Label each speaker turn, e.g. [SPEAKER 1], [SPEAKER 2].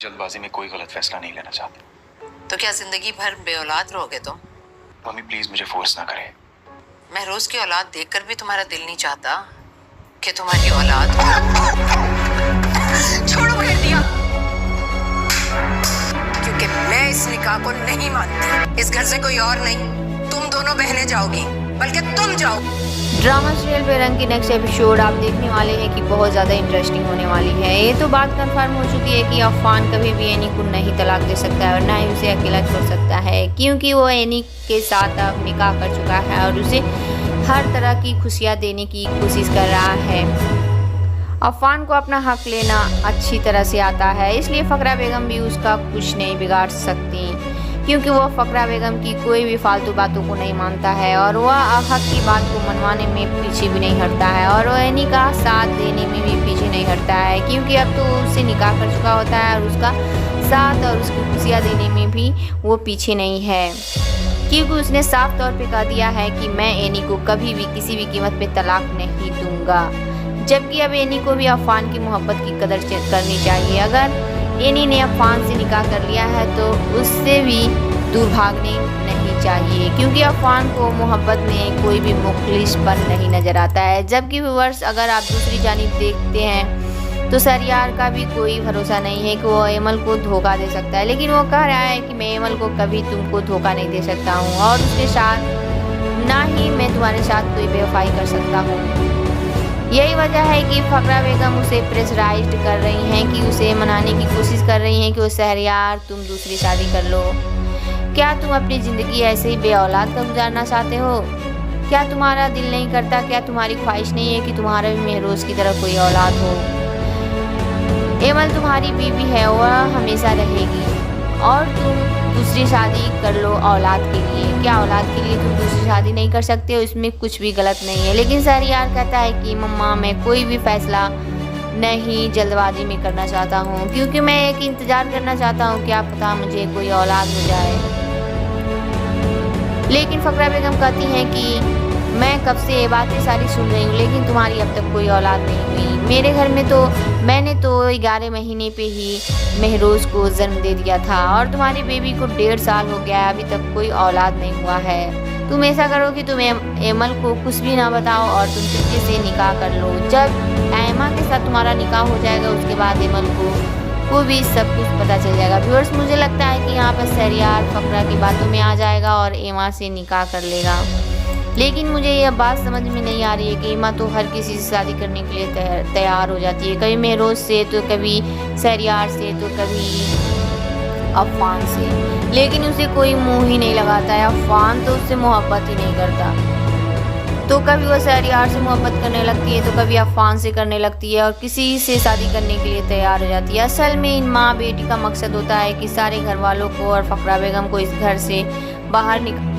[SPEAKER 1] जल्दबाजी में कोई गलत फैसला नहीं लेना चाहता।
[SPEAKER 2] तो क्या जिंदगी भर बेऔलाद रहोगे तुम?
[SPEAKER 1] मम्मी प्लीज मुझे फोर्स ना करें।
[SPEAKER 2] महरोज की औलाद देखकर भी तुम्हारा दिल नहीं चाहता कि तुम्हारी औलाद हो? छोड़ो कह दिया, क्योंकि मैं इस निकाह को नहीं मानती। इस घर से कोई और नहीं, तुम दोनों बहनें जाओगी, बल्कि तुम जाओ।
[SPEAKER 3] ड्रामा सीरियल बेरंग की नेक्स्ट एपिसोड आप देखने वाले हैं कि बहुत ज़्यादा इंटरेस्टिंग होने वाली है। ये तो बात कंफर्म हो चुकी है कि अफान कभी भी एनी को नहीं तलाक दे सकता है और ना ही उसे अकेला छोड़ सकता है, क्योंकि वो एनी के साथ अब निकाह कर चुका है और उसे हर तरह की खुशियाँ देने की कोशिश कर रहा है। अफान को अपना हक लेना अच्छी तरह से आता है, इसलिए फ़करा बेगम भी उसका कुछ नहीं बिगाड़ सकती, क्योंकि वो फ़करा बेगम की कोई भी फालतू बातों को नहीं मानता है और वह हक की बात को मनवाने में पीछे भी नहीं हटता है और वह एनी का साथ देने में भी पीछे नहीं हटता है, क्योंकि अब तो उससे निकाह कर चुका होता है और उसका साथ और उसकी खुशियाँ देने में भी वो पीछे नहीं है, क्योंकि उसने साफ तौर पे कह दिया है कि मैं एनी को कभी भी किसी भी कीमत पे तलाक नहीं दूंगा। जबकि अब एनी को भी अफान की मोहब्बत की कदर करनी चाहिए। अगर एनी ने अफान से निकाह कर लिया है तो उससे भी दूर भागने नहीं चाहिए, क्योंकि अफान को मोहब्बत में कोई भी मुखलिसपन नहीं नज़र आता है। जबकि व्यूअर्स, अगर आप दूसरी जानिब देखते हैं तो सरयार का भी कोई भरोसा नहीं है कि वो एमल को धोखा दे सकता है, लेकिन वो कह रहा है कि मैं एमल को कभी तुमको धोखा नहीं दे सकता हूँ और उसके साथ ना ही मैं तुम्हारे साथ कोई बेवफाई कर सकता हूँ। यही वजह है कि फ़करा बेगम उसे प्रेशराइज्ड कर रही हैं, कि उसे मनाने की कोशिश कर रही हैं कि वो शहरयार तुम दूसरी शादी कर लो। क्या तुम अपनी ज़िंदगी ऐसे ही बेऔलाद का गुजारना चाहते हो? क्या तुम्हारा दिल नहीं करता? क्या तुम्हारी ख्वाहिश नहीं है कि तुम्हारा भी महरोज की तरह कोई औलाद हो? एमल तुम्हारी बीवी है, वह हमेशा रहेगी और तुम दूसरी शादी कर लो औलाद के लिए। क्या औलाद के लिए तुम दूसरी शादी नहीं कर सकते हो? इसमें कुछ भी गलत नहीं है। लेकिन शहरयार कहता है कि मम्मा, मैं कोई भी फैसला नहीं जल्दबाजी में करना चाहता हूँ, क्योंकि मैं एक इंतज़ार करना चाहता हूँ, क्या पता मुझे कोई औलाद हो जाए। लेकिन फ़करा बेगम कहती हैं कि मैं कब से ये बातें सारी सुन रही हूँ, लेकिन तुम्हारी अब तक कोई औलाद नहीं हुई। मेरे घर में तो मैंने तो 11 महीने पे ही महरोज को जन्म दे दिया था और तुम्हारी बेबी को 1.5 साल हो गया, अभी तक कोई औलाद नहीं हुआ है। तुम ऐसा करो कि तुम एमल को कुछ भी ना बताओ और तुम चुपके से निकाह कर लो। जब एमा के साथ तुम्हारा निकाह हो जाएगा उसके बाद एमल को भी सब कुछ पता चल जाएगा। व्यूअर्स, मुझे लगता है कि यहाँ पर शहरयार फ़करा की बातों में आ जाएगा और एमा से निकाह कर लेगा। लेकिन मुझे यह बात समझ में नहीं आ रही है कि एमा तो हर किसी से शादी करने के लिए तैयार हो जाती है, कभी महरोज से तो कभी शहरयार से तो कभी अफान से, लेकिन उसे कोई मुंह ही नहीं लगाता है। अफान तो उससे मोहब्बत ही नहीं करता, तो कभी वो शहरयार से मोहब्बत करने लगती है तो कभी अफान से करने लगती है और किसी से शादी करने के लिए तैयार हो जाती है। असल में इन माँ बेटी का मकसद होता है कि सारे घर वालों को और फ़करा बेगम को इस घर से बाहर निकाल